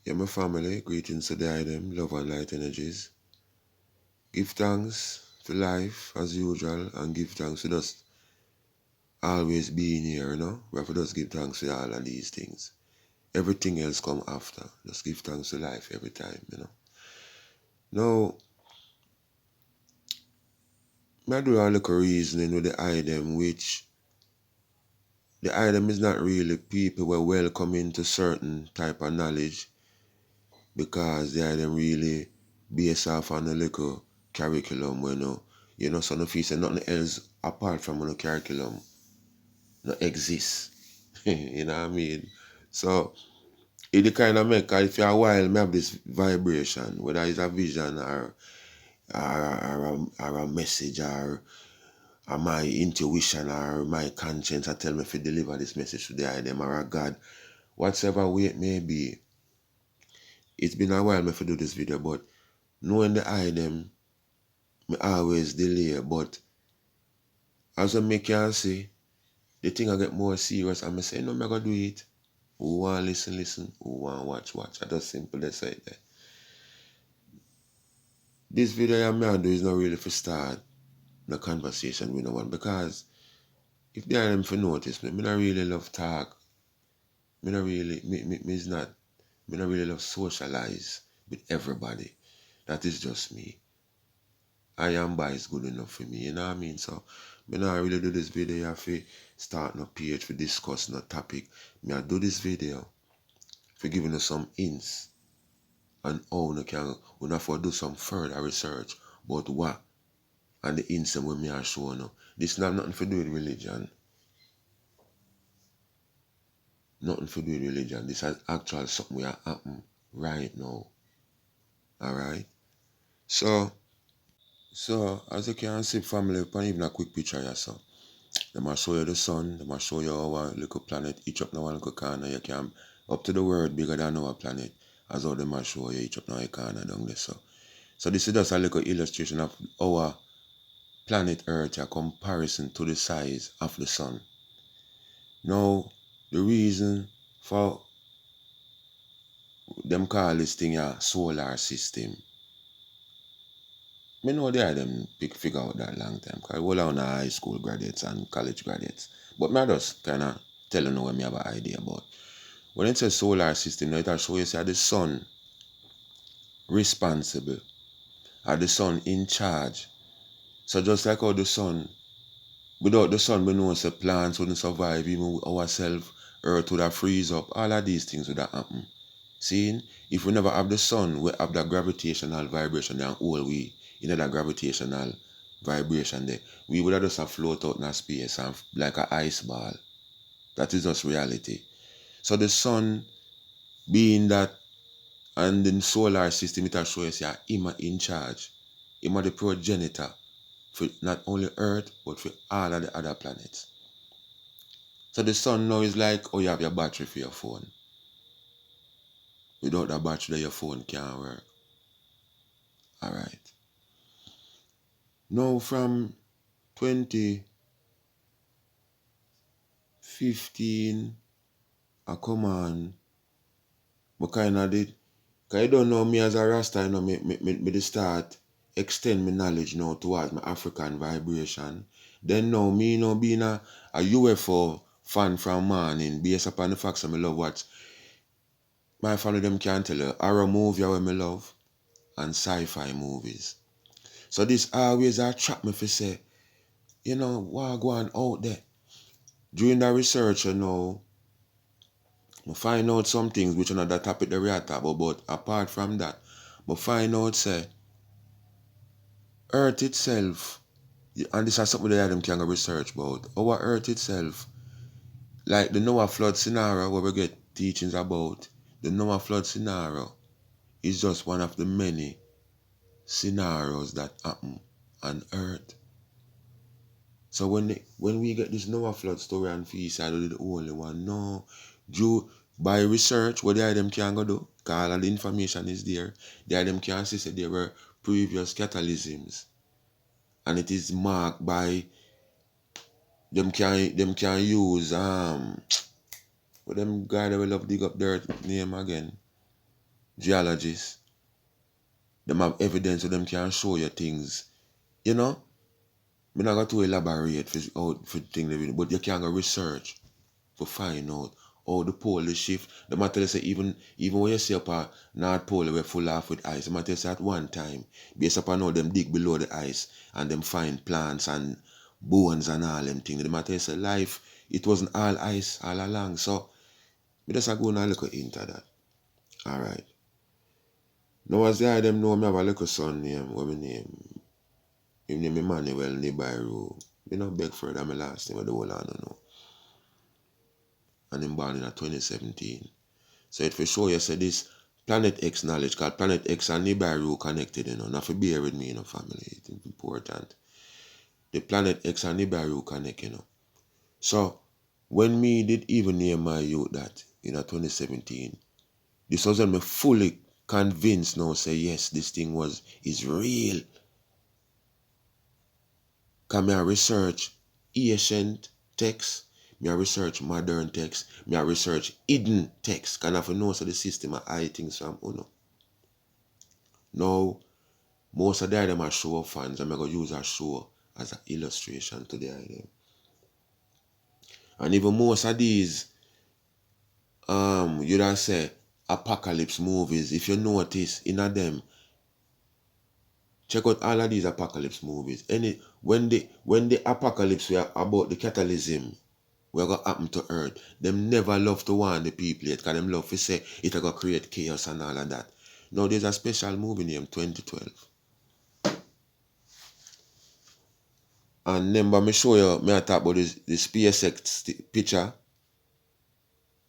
Yeah, my family, greetings to the item, love and light energies. Give thanks to life as usual and give thanks to just always being here, you know. We have to just give thanks to all of these things. Everything else come after. Just give thanks to life every time, you know. Now, I do a little reasoning with the item, which the item is not really people were welcome into certain type of knowledge because the item really based off on a little curriculum when so no feel say nothing else apart from the curriculum no exists. You know what I mean? So it kind of make if you're a while me have this vibration, whether it's a vision or a message or my intuition or my conscience I tell me if you deliver this message to the item or a God, whatsoever way it may be. It's been a while me for do this video, but knowing the item, me always delay, but as I make can see, the thing I get more serious and I say, no, I'm gonna do it. Who want listen, listen. Who want watch. I just simple as say that. This video I'm gonna do is not really for start the conversation with no one because if they are them for notice me not really love talk. Me not really me not really love socialize with everybody. That is just me. I am biased good enough for me, you know what I mean? So, me not really do this video for start no page for discuss no topic. Me I do this video for giving us some hints on how we have to do some further research about what and the hints when me are showing you. This not nothing to do with religion. Nothing to do with religion. This is actual something that happen right now. Alright? So as you can see family, upon even a quick picture here, so. They might show you the sun, they might show you our little planet, each up in one little corner. You can up to the world bigger than our planet, as how they might show you each up in a corner down there. So this is just a little illustration of our planet Earth in comparison to the size of the sun. Now, the reason for them call this thing a solar system, I know they are them figure out that long time because all on high school graduates and college graduates. But I just kind of tell you what I have an idea about. When it says solar system, now it show you say the sun responsible, or the sun in charge. So just like how the sun, without the sun we know say plants wouldn't survive, even ourselves, earth would have freeze up, all of these things would have happen. Seeing, if we never have the sun, we have that gravitational vibration and all we that gravitational vibration there. We would have just float out in space and like an ice ball. That is just reality. So the sun being that and the solar system it will show us him in charge. Him the progenitor for not only Earth but for all of the other planets. So the sun now is like oh you have your battery for your phone. Without that battery your phone can't work. Alright. Now from 2015 I come on but kinda did cause you don't know me as a Rasta, you know, me start extend my knowledge now towards my African vibration. Then now me you know being a UFO fan from morning based upon the fact that I love what my family them can tell you horror movie where me love and sci-fi movies. So this always attract me for say, you know, what going out there. During the research, you know, I find out some things which are not the topic that we are talking about, but apart from that, I find out say Earth itself, and this is something that them can research about, our Earth itself, like the Noah flood scenario where we get teachings about, the Noah flood scenario is just one of the many scenarios that happen on Earth. So when we get this Noah flood story and feast, I don't the only one. No. By research, what they them can go do, because all of the information is there, they them can see that there were previous catalysms. And it is marked by them can use what them guy that will love dig up dirt name again. geologists. Them have evidence so them can show you things. You know? I'm not going to elaborate for things, but you can go research to find out how the pole is shift. The matter is say even when you see up a North Pole where full off with ice, the matter is at one time, based upon how them dig below the ice and them find plants and bones and all them things. The matter is life, it wasn't all ice all along. So we just go and look into that. Alright. Now as the them know me have a little son name, what my name? His name Emmanuel Nibiru. Me not beg for that, my last name, I the whole I don't know. And him born in 2017. So it for sure you say this Planet X knowledge, because Planet X and Nibiru connected, Not for bear with me, family. It's important. The Planet X and Nibiru connect, So when me did even name my youth that in 2017, this was when me fully convinced now say yes, this thing is real. Because I research ancient texts, I research modern texts, I research hidden texts. Because I know so the system I hide things from uno. Now, most of them are show fans, and I'm going to use a show as an illustration to the idea. And even most of these, you don't say apocalypse movies, if you notice in them, check out all of these apocalypse movies. When the apocalypse were about the catalysm, what going to happen to Earth, them never love to warn the people yet, because them love to say it going to create chaos and all of that. Now there's a special movie named 2012. And remember me show you, I talk about the SpaceX picture,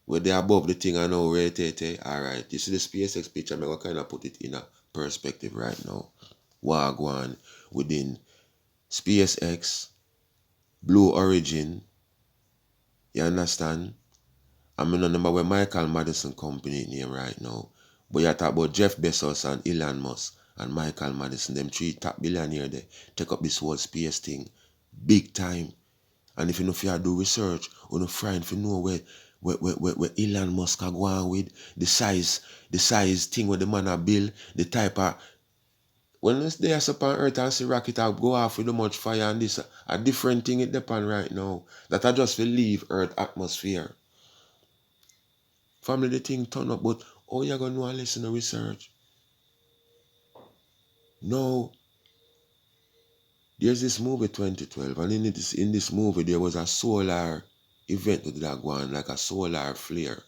where they above the thing and now rotate. Alright, you see the SpaceX picture, I'm going to kind of put it in a perspective right now. Wagwan within SpaceX, Blue Origin, you understand? I mean, no number where Michael Madison company name right now. But you talk about Jeff Bezos and Elon Musk and Michael Madison, them three top billionaires, they take up this whole space thing big time. And if you know if you do research, you know find if you know where Elon Musk are going with the size thing where the man are build, the type of when it's there upon earth and see rocket out go off with so much fire and this a different thing it depend right now. That I just will leave earth atmosphere. Family the thing turn up, but oh you gonna know and listen to research. No. There's this movie 2012 and in this movie there was a solar event that go on, like a solar flare.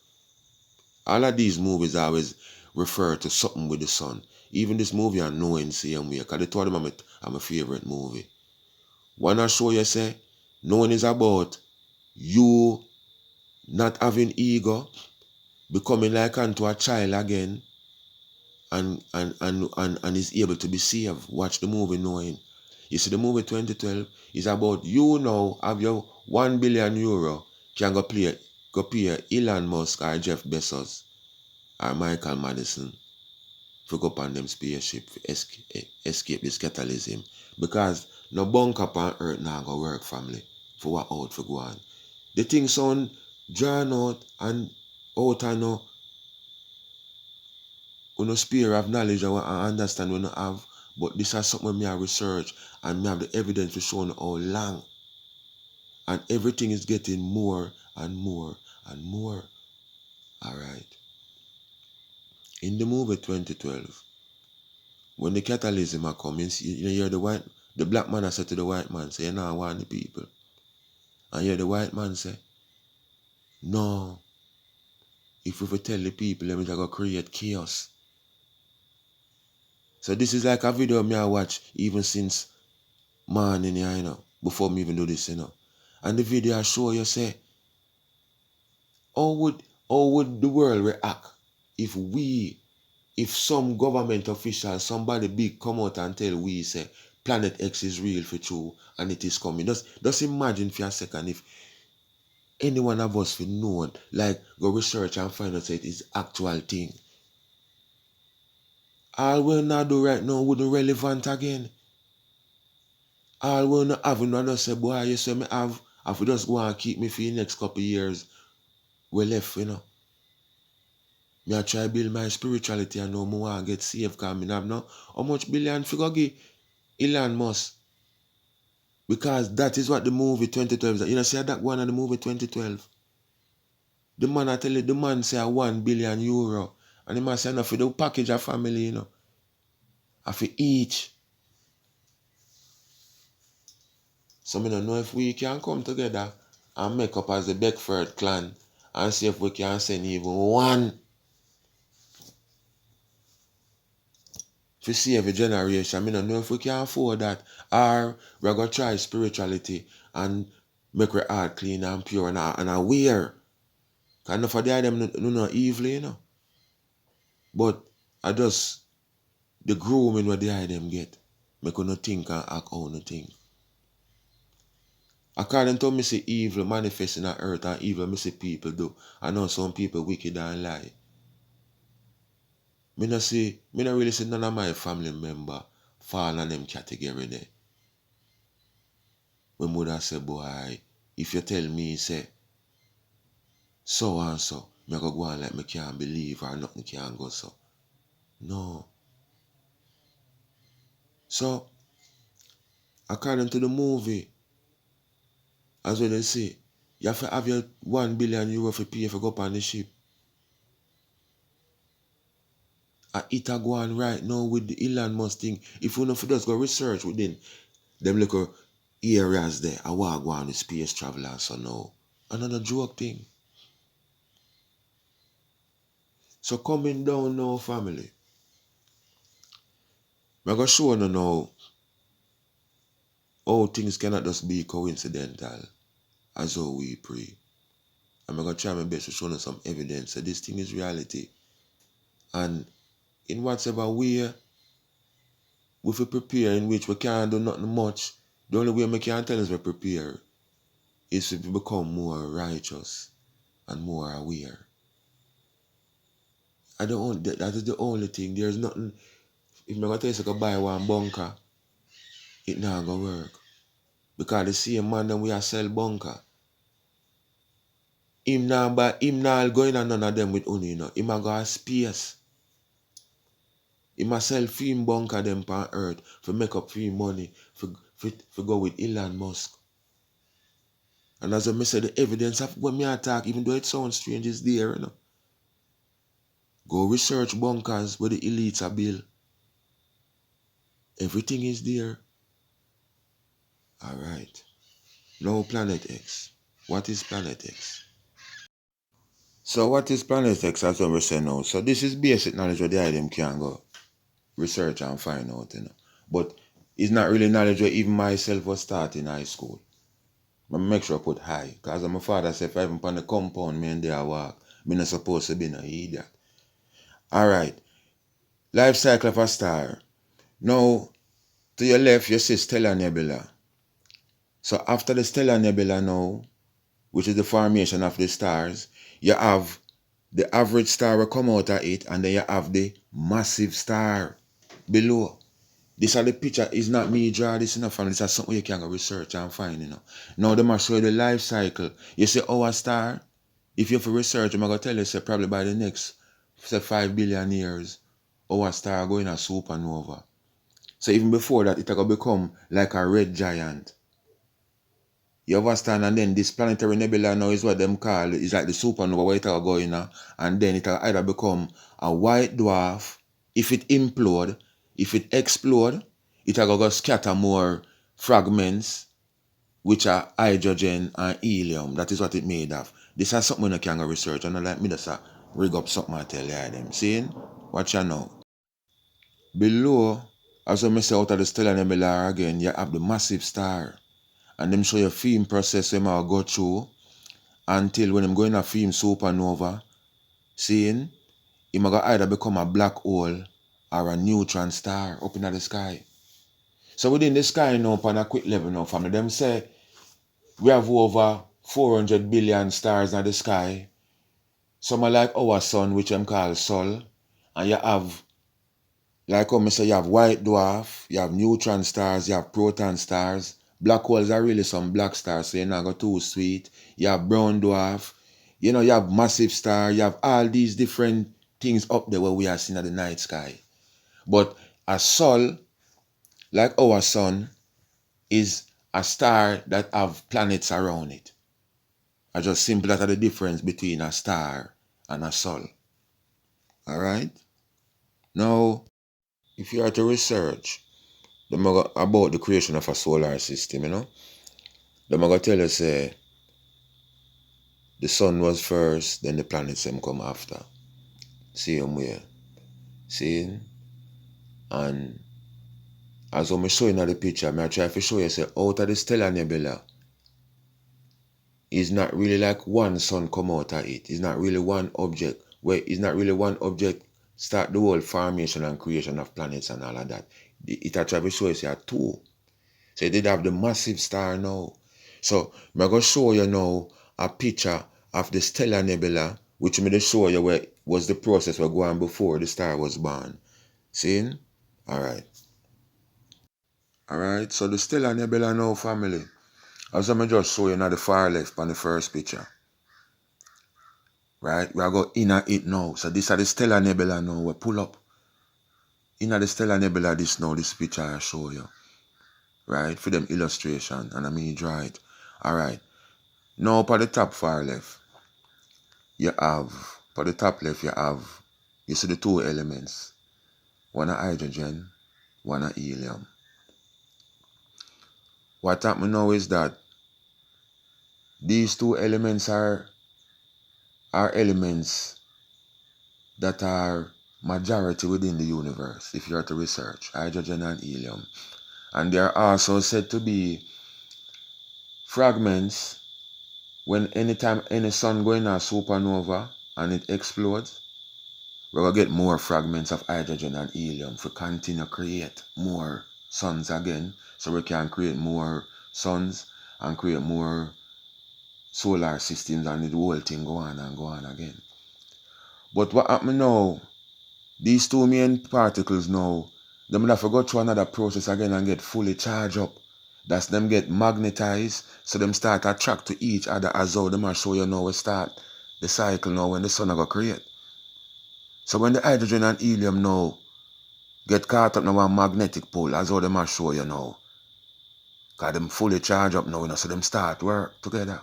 All of these movies always refer to something with the sun. Even this movie I know in same way, because they told them I'm a favorite movie. Wanna show you say, knowing is about you not having ego, becoming like unto a child again, and is able to be saved. Watch the movie knowing. You see the movie 2012 is about you now have your €1 billion can go pay Elon Musk or Jeff Bezos or Michael Madison to go up on them spaceship to escape this catalysm. Because no bunker on earth now go work family for what out for go on. The thing sound drawn out and out and no spare of knowledge and understand we no have. But this is something me I research and me have the evidence to show how long. And everything is getting more and more and more. Alright. In the movie 2012, when the catalysm are coming, you hear the black man said to the white man, say, you know, I want the people. And you hear the white man say, no, if we tell the people, them it's going to create chaos. So this is like a video me I watch even since morning, before me even do this, And the video I show you say, how would the world react if some government official, somebody big come out and tell we say Planet X is real for true and it is coming. Just imagine for a second if any one of us would know, like go research and find out it is actual thing. All we now do right now wouldn't relevant again. All we not have not just say, boy, you say me have, if we just go and keep me for the next couple of years, we left, Me I try build my spirituality and know more and get saved because me have no how much billion figure give Elon Musk. Because that is what the movie 2012 is. You know, see that one of the movie 2012. The man I tell you, the man say €1 billion. And the man say enough for the package of family, you know. And for each. So I don't know if we can come together and make up as the Beckford clan and see if we can send even one to save a generation. I don't know if we can afford that. Or we're going to try spirituality and make our heart clean and pure and aware. Because enough of them no evil, you know. But I just the grooming what the eye them get. Make you no think and act how no think. According to me say evil manifest in the earth and evil me say people do. I know some people wicked and lie. Me no really see none of my family member fall in them category there. When mother say, boy, if you tell me say so and so, me go on like me can't believe or nothing can go so. No. So according to the movie, as well they say, you have to have your €1 billion for pay for go up on the ship. And it a go on right now with the Elon Musk thing. If you know for just go research within them little areas there, I want to go on with space travelers so now. Another joke thing. So coming down now, family. I'm going to show you now how things cannot just be coincidental as how we pray. I'm going to try my best to show you some evidence that this thing is reality. And in whatever way we prepare in which we can't do nothing much, the only way we can tell us we prepare is to become more righteous and more aware. That is the only thing. There's nothing. If I'm going to tell you to buy one bunker, it not going to work. Because the same man that we are sell bunker, him not going on none of them with only, you know. Him a go a space. Him a sell film bunker them on earth for make up film money for go with Elon Musk. And as I said, the evidence of when me attack, even though it sounds strange, is there, you know. Go research bunkers where the elites are built. Everything is there. Alright. Now Planet X. What is Planet X? So what is Planet X as we say now? So this is basic knowledge where the item can go research and find out, you know. But it's not really knowledge where even myself was taught in high school. I make sure I put high. Because my father said if I even on the compound, me and there walk, me not supposed to be no idiot. Alright. Life cycle of a star. Now, to your left, you see stellar nebula. So after the stellar nebula now, which is the formation of the stars, you have the average star will come out of it, and then you have the massive star below. This are the picture. Is not me draw this enough, and this is something you can go research and find, you know. Now they must show you the life cycle. You see our star, if you have to research, I'm gonna tell you, say probably by the next say 5 billion years, our star going a supernova. So even before that, it will become like a red giant. You understand? And then this planetary nebula now is what them call, is like the supernova where it will go in, and then it will either become a white dwarf. If it implode, if it explode, it will go scatter more fragments, which are hydrogen and helium. That is what it made of. This is something I can go research, and I like me just rig up something and tell you them. See? Watch out now. Below, as I say out of the stellar nebula again, you have the massive star. And them show you film process them will go through until when them go in a film supernova, seeing it might either become a black hole or a neutron star up in the sky. So within the sky now, on a quick level now, family, them say we have over 400 billion stars in the sky. Some are like our sun, which them call Sol, and you have, like how I say, you have white dwarf, you have neutron stars, you have proton stars. Black holes are really some black stars, so you're not go too sweet. You have brown dwarf, you know, you have massive star, you have all these different things up there where we are seeing at the night sky. But a soul, like our sun, is a star that have planets around it. I just simply that are the difference between a star and a soul. Alright? Now, if you are to research about the creation of a solar system, they're going to tell you, say, the sun was first, then the planets them come after. Same way. See? And as I'm showing you the picture, I try to show you, say, out of the stellar nebula, it's not really like one sun come out of it. It's not really one object. It's not really one object start the whole formation and creation of planets and all of that. It I try to show you, say, two. So it did have the massive star now. So I'm going to show you now a picture of the stellar nebula, which I'm going to show you where was the process was going before the star was born. See? Alright. Alright, so the stellar nebula now, family. As I'm just show you now the far left on the first picture. Right? We are going in it now. So this is the stellar nebula now. We pull up. In the stellar nebula, this picture I show you. Right? For them illustration. And I mean draw it. Alright. Now for the top far left, you have, for the top left you see the two elements. One a hydrogen, one a helium. What happened now is that these two elements are elements that are majority within the universe, if you are to research, hydrogen and helium. And they are also said to be fragments when anytime any sun going a supernova and it explodes, we're going to get more fragments of hydrogen and helium to continue to create more suns again, so we can create more suns and create more solar systems, and the whole thing go on and go on again. But what happened now, these two main particles now, they will have to go through another process again and get fully charged up. That's them get magnetized, so them start attract to each other, as how them show you now we start the cycle now when the sun go create. So when the hydrogen and helium now get caught up in one magnetic pole, as how them show you now, because them fully charged up now, so them start work together.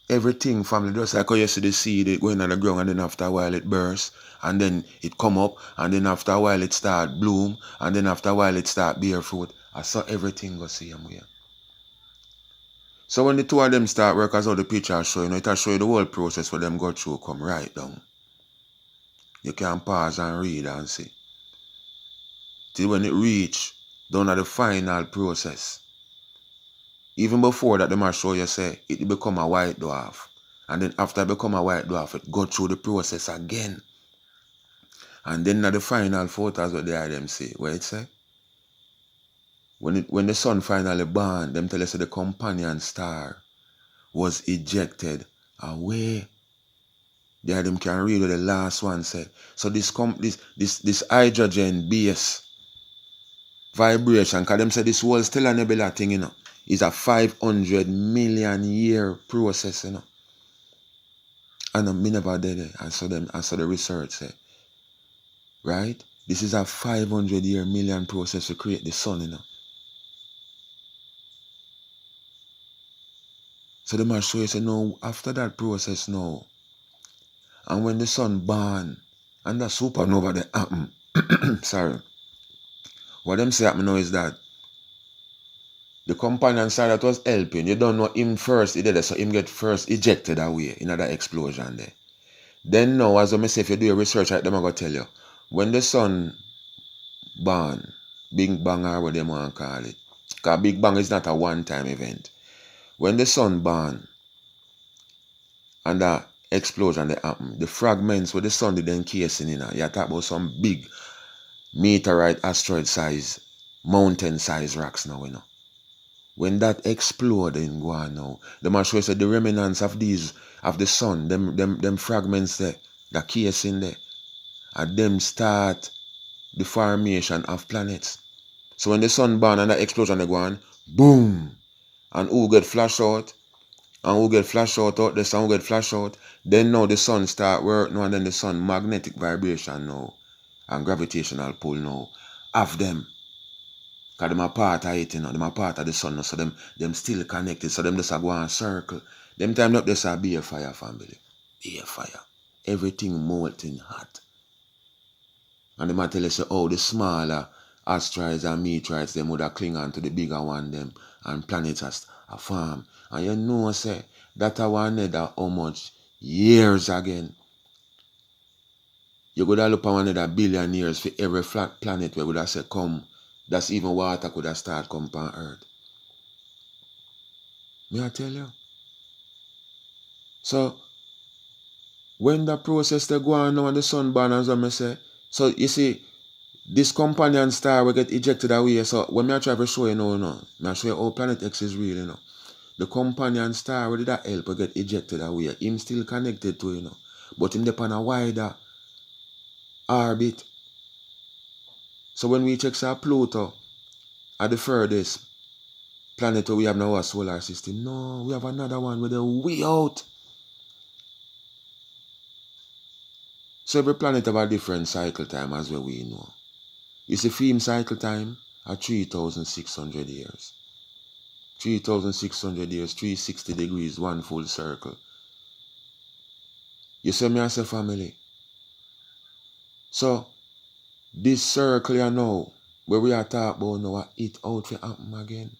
Everything, family, just like how you see the seed, it going on the ground, and then after a while it bursts, and then it come up, and then after a while it start bloom, and then after a while it start bear fruit. I saw everything go same way. So when the two of them start work, as how the picture show you, it'll show you the whole process where them go through come right down. You can pause and read and see. Till when it reach down at the final process. Even before that, they might show you, say, it become a white dwarf. And then after it become a white dwarf, it go through the process again. And then at the final photos, what they are them say, what it say? When the sun finally born, them tell us the companion star was ejected away. There them can read what the last one said. So this hydrogen base vibration, because them say this whole stellar nebula thing, is a 500 million year process, And me never did it. I saw the research say. Right? This is a 500 year million process to create the sun, So they must show you, say, no, after that process now, and when the sun born, and the supernova that happen, sorry, what them say happen now is that the companion star that was helping, you don't know him first, he did it, so him get first ejected away in that explosion there. Then now, as I say, if you do your research, right, them I'm going to tell you, when the sun born, Big Bang or what they want to call it, because Big Bang is not a one-time event. When the sun born, and that explosion that happened, the fragments where the sun did encase in, you talk about some big meteorite, asteroid size, mountain size rocks now, When that exploded go on now, they must show you the remnants of these, of the sun, them fragments there, the casing there, and them start the formation of planets. So when the sun burn and that explosion they go on, boom, and who get flash out? And we get flash out the sun get flash out. Then now the sun start work now, and then the sun magnetic vibration now and gravitational pull now have them. Because them a part of it, you know, them a part of the sun, so them still connected, so them just a go on circle. Them time up just a be a fire family. Be a fire. Everything molten hot. And them a tell us oh the smaller asteroids and meteorites them would have cling on to the bigger one them and planets as a farm. And you know say that a one another how much years again. You could have look at 1,000,000,000 years for every flat planet where would have say come. That's even water could have start come on Earth. May I tell you? So when the process they go on now and the sun burn as I say, so you see, this companion star will get ejected away. So when I try to show you now, I show you how Planet X is real, you know. The companion star, where did that help get ejected away? Him still connected to, you know. But him depend on a wider orbit. So when we check our Pluto at the furthest planet we have now our solar system, no, we have another one with a way out. So every planet have a different cycle time as well we know. You see, film cycle time at 3,600 years. 3,600 years, 360 degrees, one full circle. You see me as a family. So, this circle you know, where we are talking about now, it out for happen again.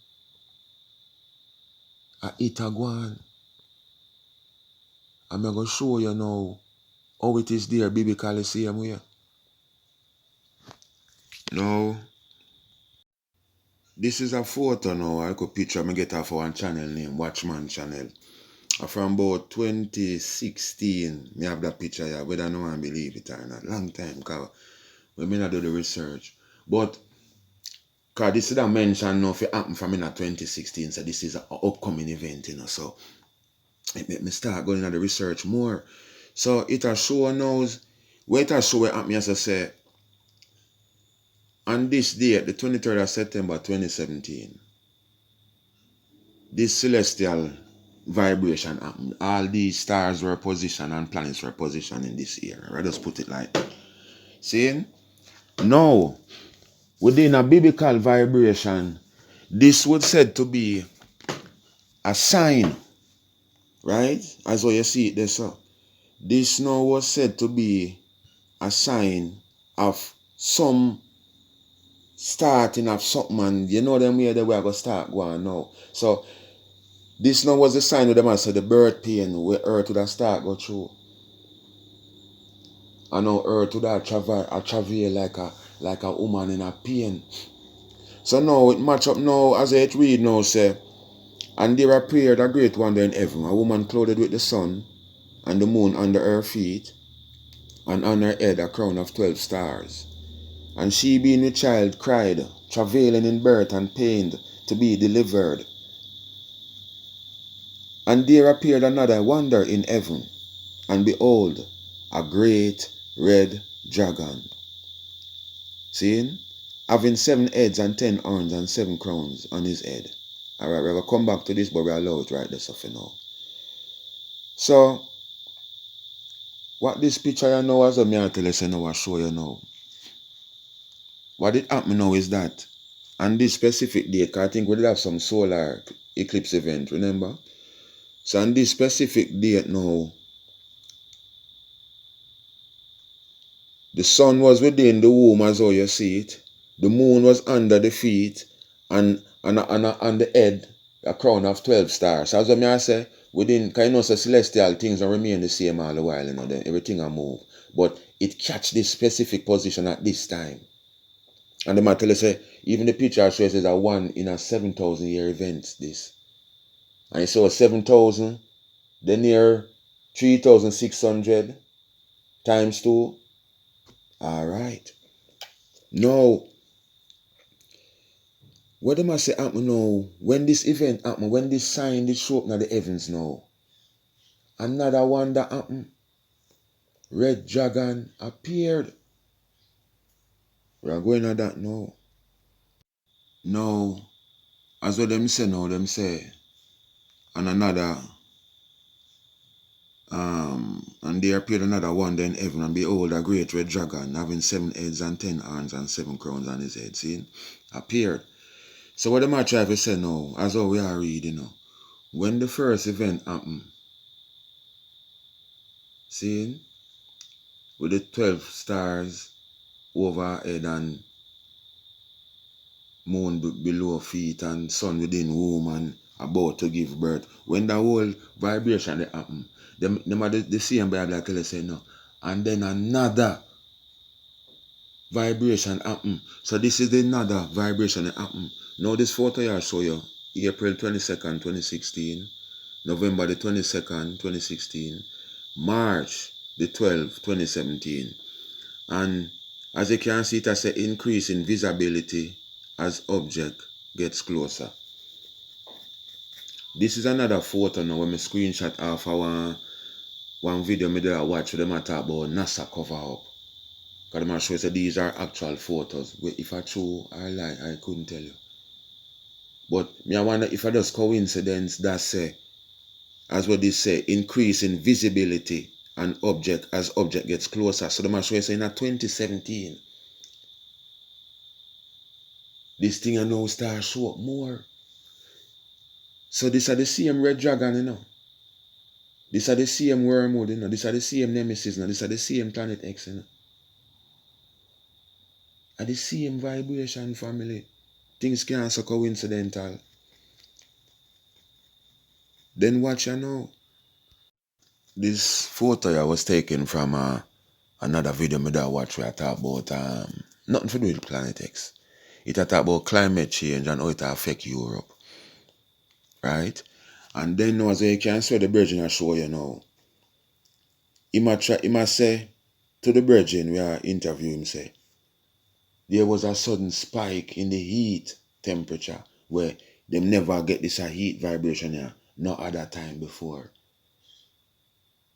It a go on. I'm going to show you now how it is there biblically same way. Now, this is a photo now. I could picture me get off one channel named Watchman Channel. From about 2016, me have that picture here, whether no one believe it or not. Long time, because we may not do the research. But, because this is a mention now, if it happened from in 2016, so this is an upcoming event, you know, so it made me start going into the research more. So, it has shown now, where it has shown what happened, as I say, on this date, the 23rd of September 2017, this celestial vibration happened. All these stars were positioned and planets were positioned in this area. I just put it like that. See? Now, within a biblical vibration, this was said to be a sign, right? As what you see it there, so. This now was said to be a sign of some starting of something, and you know them where they were going to start going now. So, this now was the sign of them as the birth pain where Earth would have start go through. And now Earth would have travel like a woman in a pain. So now it match up now as it read now say, and there appeared a great wonder in heaven, a woman clothed with the sun and the moon under her feet, and on her head a crown of 12 stars. And she being with child cried, travailing in birth and pained to be delivered. And there appeared another wonder in heaven, and behold, a great red dragon. Seeing? Having 7 heads and 10 horns and 7 crowns on his head. Alright, we're going to come back to this, but we'll allow it right there so for now. So, what this picture you know as a me I tell you now I show you now. What it happen now is that on this specific date, I think we did have some solar eclipse event, remember? So on this specific date now, the sun was within the womb as how you see it. The moon was under the feet, and on the head, a crown of 12 stars. So as I say, within, because you know, so celestial things don't remain the same all the while, you know, then everything will move. But it catch this specific position at this time. And the matter say, even the picture shows is a 1 in a 7,000 year event, this. And you saw 7,000, then near 3,600 times 2. Alright. Now, what them I say happen now, when this event happen, when this sign, this show up in the heavens now, another one that happened, red dragon appeared. We are going at that now. Now, as what them say now, them say, and another And there appeared another wonder in heaven, and behold, a great red dragon, having 7 heads and 10 horns and 7 crowns on his head. See? Appeared. So what am I trying to say now, as how we are reading now? When the first event happened, see? With the 12 stars overhead and moon below feet and sun within womb and about to give birth. When the whole vibration they happen, them are the same Bible I tell you say no. And then another vibration happen. So this is the another vibration that happen. Now this photo here I show you April 22nd, 2016, November the 22nd, 2016, March the 12th, 2017. And as you can see, it has an increase in visibility as object gets closer. This is another photo now when I screenshot off one video I did a watch where them talk about NASA cover up. Because them show that these are actual photos. If I true or lie, I couldn't tell you. But me I wonder if I just coincidence that say, as what they say, increase in visibility and object as object gets closer. So them show say in 2017. This thing I now start show up more. So this are the same red dragon, you know. These are the same wormwood, you know. These are the same nemesis, you know. These are the same planet X, you know. Are the same vibration, family. Things can't so coincidental. Then watch you know. This photo I was taken from another video I watch where I talk about nothing to do with Planet X. It talk about climate change and how it affect Europe. Right? And then now as you can see the bridging I show you now. He must say to the bridging we are interviewing him say there was a sudden spike in the heat temperature where them never get this heat vibration here, not at that time before.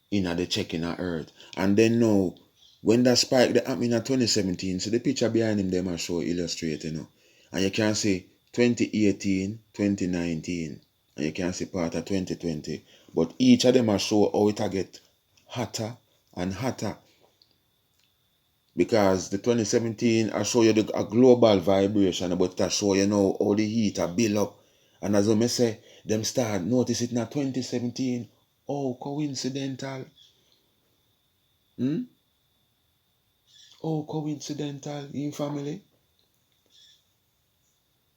In the checking of Earth. And then now, when that spike that happened in 2017, so the picture behind him them I show illustrate, you know. And you can see 2018, 2019, and you can see part of 2020. But each of them I show how it get hotter and hotter. Because the 2017 I show you a global vibration, but I show you now how the heat a build up. And as I say, them start notice it in 2017. Oh, coincidental. Oh, coincidental in family.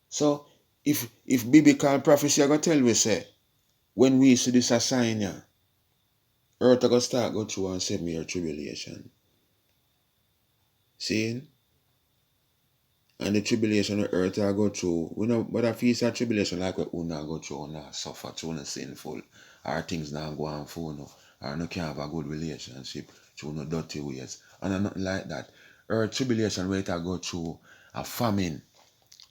So if biblical prophecy are gonna tell we say, when we see this a sign here, earth are gonna start go through and 7-year tribulation. Seeing? And the tribulation of earth are go through. We know but if it's a tribulation like we not go through, not suffer through no sinful, or things not go on for no, or no can have a good relationship through no dirty ways. And nothing like that. Earth tribulation where it go through a famine,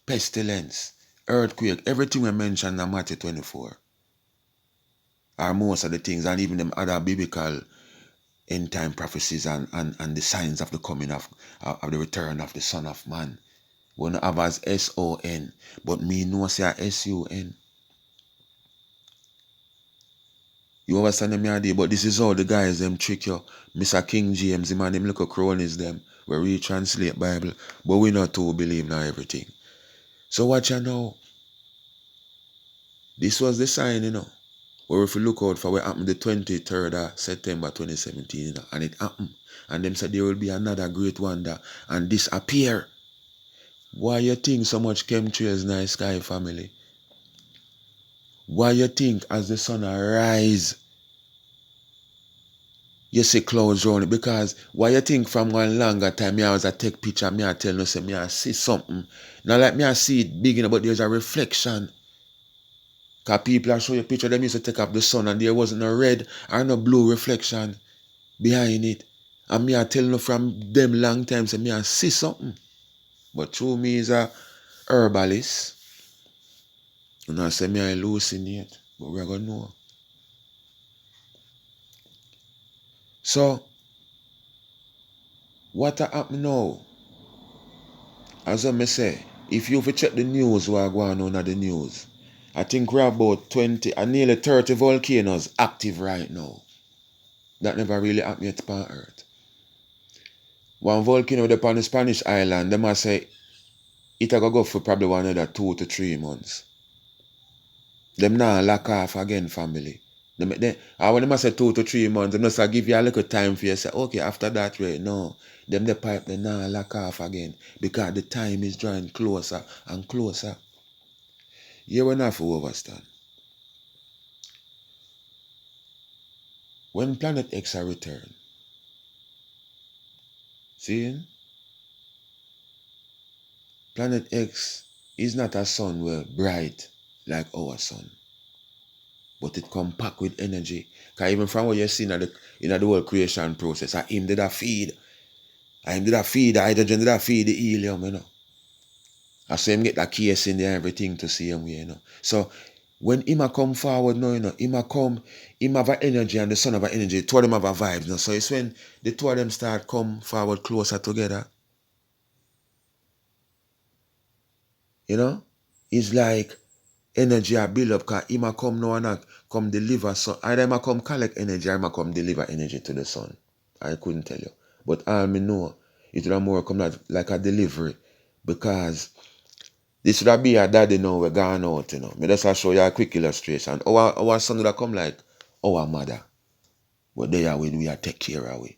pestilence, earthquake, everything we mentioned in Matthew 24 are most of the things, and even them other biblical end time prophecies and the signs of the coming of the return of the Son of Man. We don't have as S-O-N, but me know say S-U-N. You understand me idea? But this is how the guys them trick you. Mr. King James, him and them little cronies them, where we translate Bible, but we not too believe now everything. So watch you know. This was the sign, you know. Or if you look out for what happened the 23rd of September 2017, you know, and it happened. And them said there will be another great wonder and disappear. Why you think so much chemtrails in the sky, family? Why you think as the sun rise, you see clouds around it? Because why you think from one longer time, me always take picture, me I tell you, say me I see something. Not like me I see it big, you know, but there's a reflection. Because people are showing you a picture, them used to take up the sun and there wasn't no red or no blue reflection behind it. And me I tell you from them long time, say me I see something. But through me is a herbalist. And I say me I hallucinate. But we're going to know. So, what happened now? As I say, if you check the news, what going on at the news, I think we're about 20 and nearly 30 volcanoes active right now. That never really happened yet on Earth. One volcano upon the Spanish island, they must say it a go for probably another 2 to 3 months. Them now lock off again, family. When them say 2 to 3 months, them just give you a little time for you to say, okay, after that, right, no. Them the pipe, they now lock off again because the time is drawing closer and closer. You will not have to overstand. When Planet X are return, see, Planet X is not a sun well bright like our sun, but it come packed with energy. Because even from what you see in the whole creation process, him did a feed. Him did a feed the hydrogen, did a feed the helium, you know. I saw him get that case in there, everything to see him, you know. So when him a come forward now, you know, him have a energy and the sun have a energy. Two of them have a vibe, you know. So it's when the two of them start come forward closer together. You know? It's like energy a build up because him a come now and come deliver. So either him a come collect energy or him a come deliver energy to the sun. I couldn't tell you. But all me know, it would have more come like a delivery. Because this would have be a daddy now we're gone out, you know. Me just show you a quick illustration. Our son would have come like our mother. But they are when we are take care of we.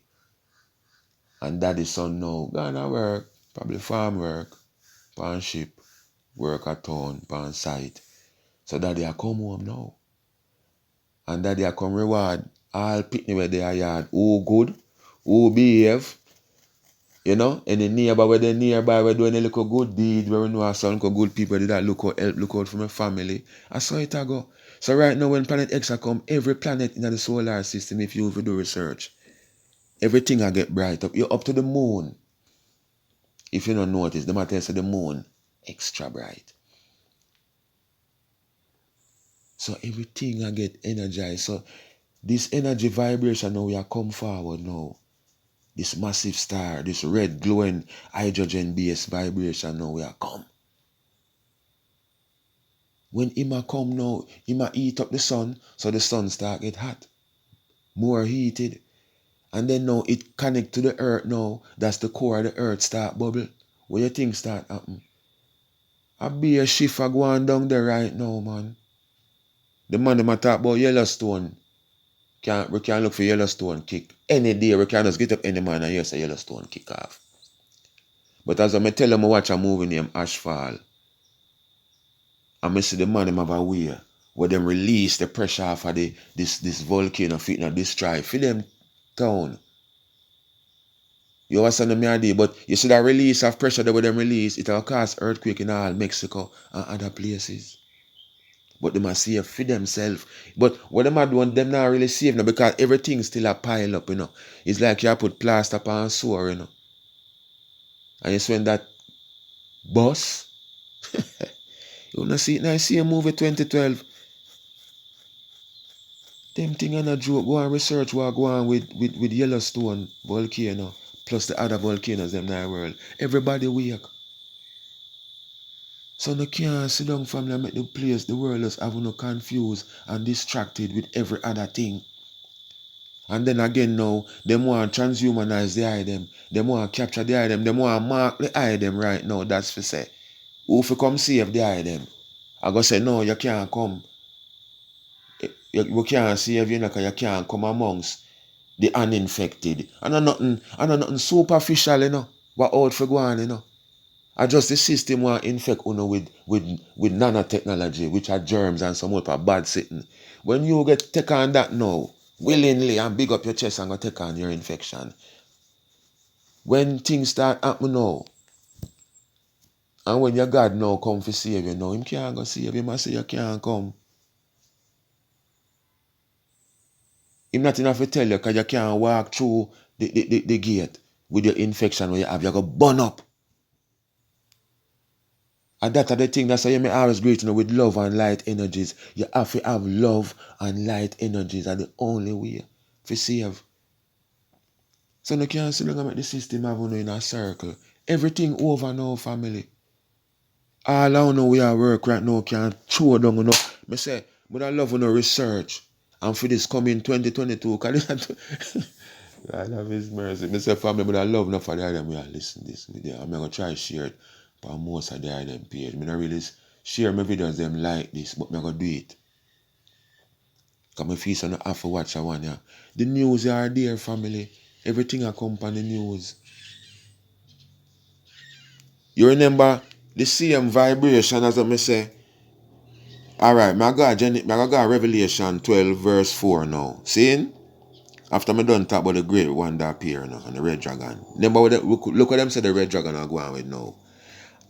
And daddy's son now gone to work, probably farm work, pan ship, work at town, pan site. So daddy a come home now. And daddy a come reward all picnic where they are yard. Who good, who behave, you know, any neighbor where they nearby we're doing a little good deed, where we know some good people that look out, help, look out for my family. I saw it go. So right now when Planet X come, every planet in the solar system, if you do research, everything I get bright up. You're up to the moon. If you don't notice, the matter is the moon extra bright. So everything I get energized. So this energy vibration now we are come forward now. This massive star, this red glowing hydrogen-based vibration now we are come. When him a come now, him a heat up the sun, so the sun start get hot. More heated. And then now it connect to the earth now. That's the core of the earth start bubble. What you think start happen? A be a shift a go on down there right now, man. The man them a talk about Yellowstone. We can look for Yellowstone kick. Any day we can just get up any man and hear say Yellowstone kick off. But as I tell them I watch a movie named Ashfall. And I see the man them have a way where them release the pressure off of this volcano fit not destroy for them town. You understand me idea? But you see that release of pressure that with them release, it will cause earthquake in all Mexico and other places. But they must save for themselves. But what them are doing, them not really save now because everything still a pile up, you know. It's like you put plaster upon sore, you know. And it's when that bus, you wanna see it now, see a movie 2012. Them thing and a joke, go and research what go on with Yellowstone volcano, plus the other volcanoes them in the world. Everybody wake. So no can't sit down family and make the place, the world is having no confused and distracted with every other thing. And then again now, them want to transhumanize the item. Them want to capture the item. Them want to mark the item right now. That's for say. Who for come save the item? I go say, no, you can't come. You can't save you because you can't come amongst the uninfected. And nothing superficial, you know. What out for go on, you know. I just the system want infect you know, with nanotechnology, which are germs and some other bad sitting. When you get take on that now, willingly and big up your chest and go take on your infection. When things start happening now, and when your God now come to save you now, him can't go save you, must say you can't come. Him not enough to tell you because you can't walk through the gate with your infection when you have, you go burn up. And that's the thing, that's why you may always greet you know, with love and light energies. You have to have love and light energies are the only way to save. So you can't see longer make the system have you in a circle. Everything over now, family. All I know we are work right now can't throw down you know. I say, but I love you know research And for this coming 2022, can God have his mercy. I say family, but I love enough for the item we are listening to this video. I'm gonna try to share it on most of the item page. I don't really share my videos them like this, but I'm gonna do it. Because I feel so not have to watch a one. Yeah. The news are there, family. Everything I come on the news. You remember the same vibration as I say. Alright, I got Revelation 12 verse 4 now. Seeing? After I done talk about the great one that appear now and the red dragon. Remember look what them say the red dragon are going with now.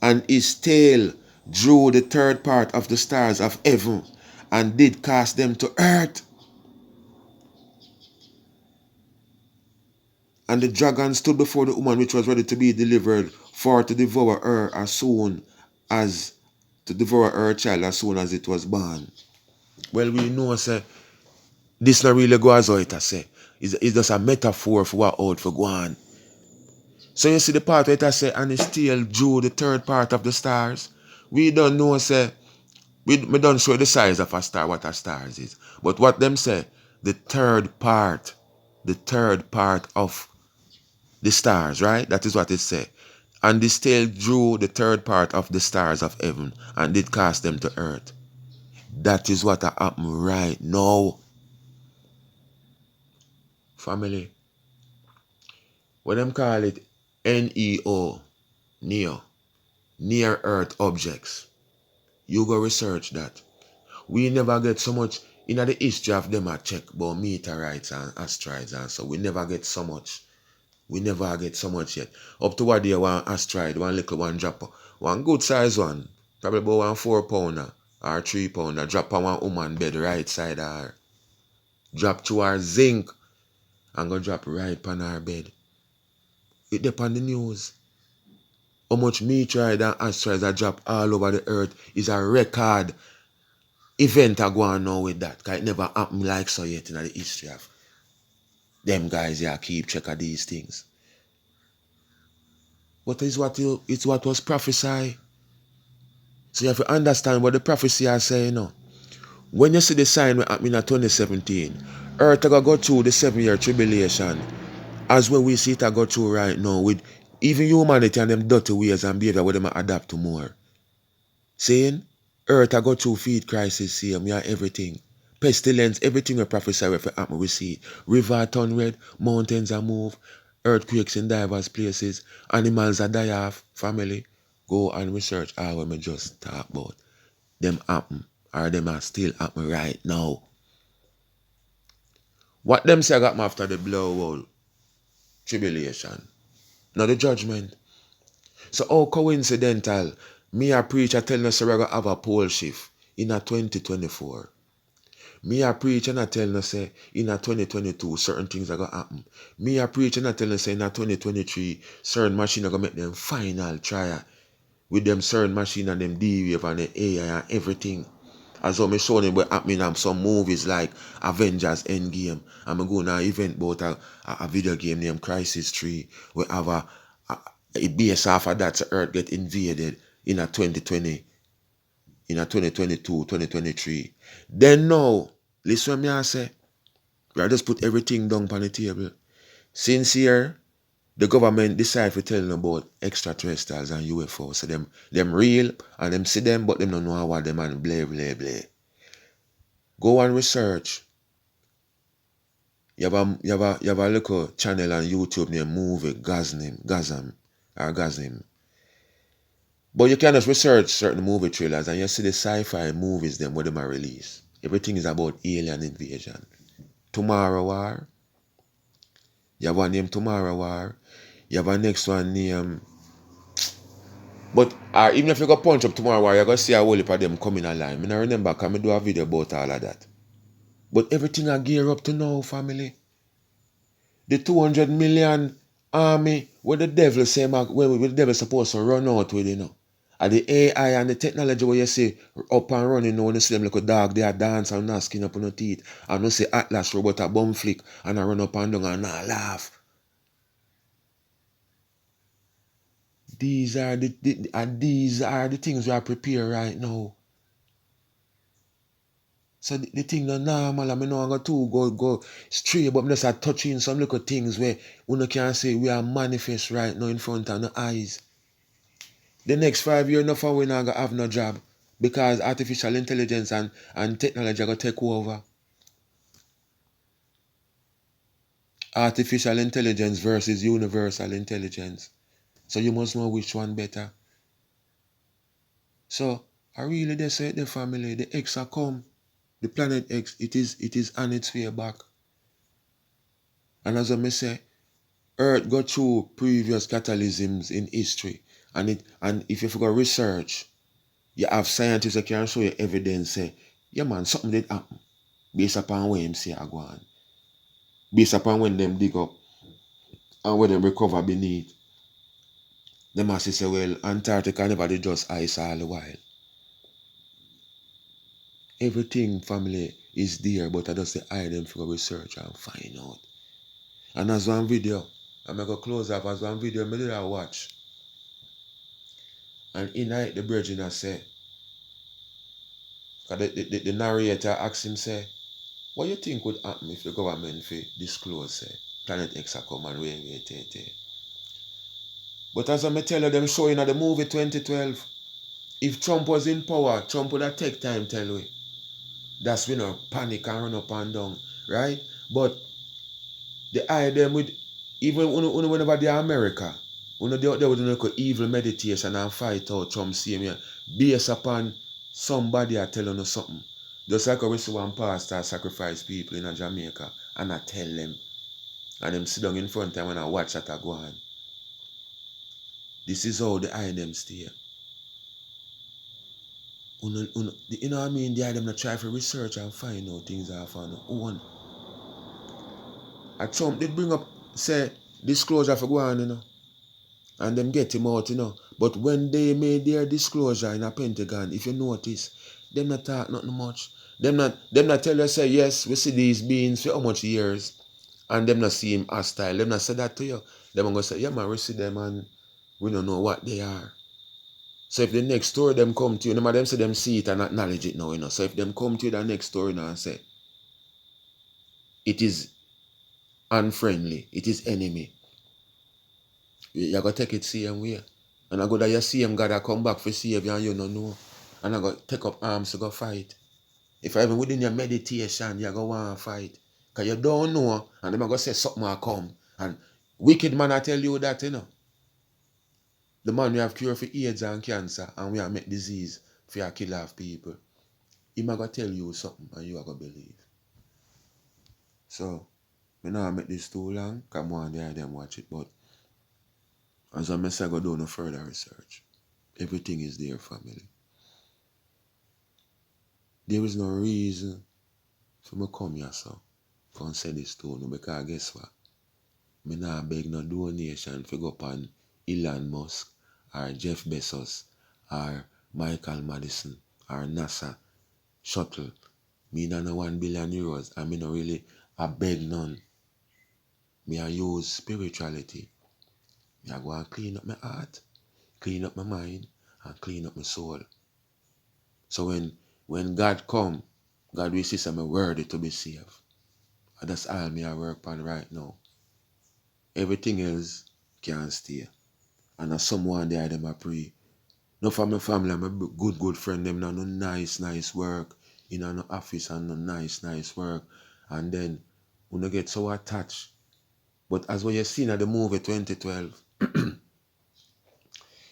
And his tail drew the third part of the stars of heaven and did cast them to earth. And the dragon stood before the woman which was ready to be delivered for to devour her as soon as to devour her child as soon as it was born. Well, we know say this not really go as how it say. It's just a metaphor for what out for go on. So you see the part where it say, and it still drew the third part of the stars. We don't know say we don't show the size of a star, what a star is. But what them say, the third part of the stars, right? That is what it say. And the tail drew the third part of the stars of heaven and did cast them to earth. That is what happened right now. Family. What them call it? NEO. NEO. Near Earth Objects. You go research that. We never get so much in the history of them I check about meteorites and asteroids and so we never get so much. We never get so much yet. Up to what day one asteroid, one little one drop, one good size one, probably about 1 4 pounder or 3 pounder, drop on one woman bed right side of her. Drop to her zinc and go drop right on her bed. It depends on the news. How much meteorite and asteroids that drop all over the earth is a record event I go on now with that. Because it never happened like so yet in the history of them guys here keep check of these things. But it's what was prophesied. So you have to understand what the prophecy are saying now. When you see the sign that happened in 2017, Earth are going to go through the 7-year tribulation. As when we see it go through right now with even humanity and them dirty ways and behavior where them adapt to more. Saying, Earth I go through feed crisis, same, yeah, everything. Pestilence, everything we prophesy if it happen, we see it. River turn red, mountains are move, earthquakes in diverse places, animals are die off, family. Go and research all what me just talk about. Them happen, or them are still happen right now. What them say got me after the blow tribulation? Not the judgment. So how coincidental, me a preacher telling us we're going to have a pole shift in a 2024. Me a preacher and telling us say in a 2022 certain things are going to happen. Me a preacher and telling us say in a 2023 certain machine are going to make them final trial with them certain machine and them D-Wave and the AI and everything. As I'm showing them what happening in some movies like Avengers Endgame. I'm going to an event about a video game named CRYSIS 3. We have it based off of that, so Earth get invaded in a 2020, in a 2022, 2023. Then now, listen what me I say. I just put everything down on the table. Since here, the government decide to tell them about extraterrestrials and UFOs. So them real and them see them, but them don't know what them and blah blah blah. Go and research. You have a little channel on YouTube named Movie Gazam. But you can just research certain movie trailers and you see the sci-fi movies them where them are released. Everything is about alien invasion. Tomorrow War. You have one named Tomorrow War. You have a next one named... But even if you go punch up Tomorrow War, you're going to see a whole heap of them coming alive. I don't remember because I do a video about all of that. But everything I gear up to now, family. The 200 million army where the devil say where the devil supposed to run out with, you know. And the AI and the technology where you see up and running now, when you see them like a dog, they are dance and not skin up on the teeth. And you see Atlas robot a bum flick and I run up and down and I laugh. These are the things we are prepared right now. So the thing not normal, and I know I got to go straight, but I'm just touching some little things where you can say we are manifest right now in front of the eyes. The next 5 years, nothing we not gonna have no job because artificial intelligence and technology are gonna take over. Artificial intelligence versus universal intelligence. So you must know which one better. So I really they say the family, the X are come. The planet X, it is on its way back. And as I say, Earth go through previous catalysms in history. And if you forgot research, you have scientists that can show you evidence say, yeah man, something did happen. Based upon where MC are going. Based upon when them dig up and when them recover beneath. Them must say, well, Antarctica never did just ice all the while. Everything, family, is there, but I just say hide them for research and find out. And as one video, I'm going to close up as one video, I did I watch. And in it, the virgin I say, the narrator asked him, say, what you think would happen if the government disclose, say, Planet X a come and wait. But as I tell you, them showing at the movie 2012, if Trump was in power, Trump would have take time tell we. That's when you panic and run up and down, right? But the idea with, even whenever they are America, when they would do evil meditation and fight out Trump same year, based upon somebody are telling you something. Just like we see one pastor sacrifice people in Jamaica and I tell them, and them sit down in front of them and I watch that go on. This is how the eye them stay. You know what I mean? The eye them not try for research and find out things off on their own. And Trump did bring up, say, disclosure for go on, you know. And them get him out, you know. But when they made their disclosure in a Pentagon, if you notice, them not talk nothing much. Them not tell you, say, yes, we see these beings for how much years. And them not see him hostile. Them not say that to you. Them going to say, yeah, man, we see them and we don't know what they are. So if the next story them come to you, no matter them say them see it and acknowledge it now, you know. So if them come to you the next story now and say, it is unfriendly, it is enemy, you got to take it same way. And I go that you see him God I come back for save you and you don't know. And I go take up arms to go fight. If I even within your meditation, you go want to fight. Because you don't know, and them I go say something will come. And wicked man I tell you that, you know. The man we have cure for AIDS and cancer and we have make disease for you kill off people. He might go tell you something and you are going to believe. So, I now make this too long, come on there and watch it, but as I say, I go do no further research. Everything is there, family. There is no reason for me come here, so come say this to you, because guess what? Me nah beg no donation for go upon Elon Musk or Jeff Bezos or Michael Madison or NASA shuttle. Me nah no €1 billion and me no really I beg none. Me I use spirituality. Me I go and clean up my heart, clean up my mind, and clean up my soul. So when God come, God will see some worthy to be saved. And that's all me I work on right now. Everything else can stay. And as someone there them I pray. No for my family, my good friend, them no nice work. In no office and no nice work. And then when you get so attached. But as what you seen at the movie 2012,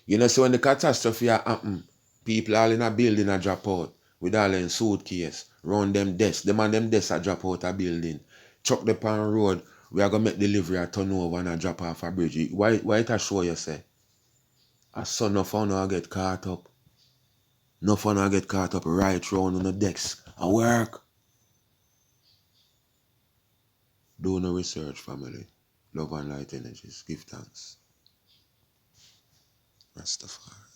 you know, so when the catastrophe happen, people all in a building a drop out with all in suitcase, round them desks. Them and them desks a drop out a building. Chuck the pan road, we are going to make delivery a turn over and a drop off a bridge. Why it a show you say? A son of fun will get caught up. No fun will get caught up right round on the decks. A work. Do no research, family. Love and light energies. Give thanks. Rastafari.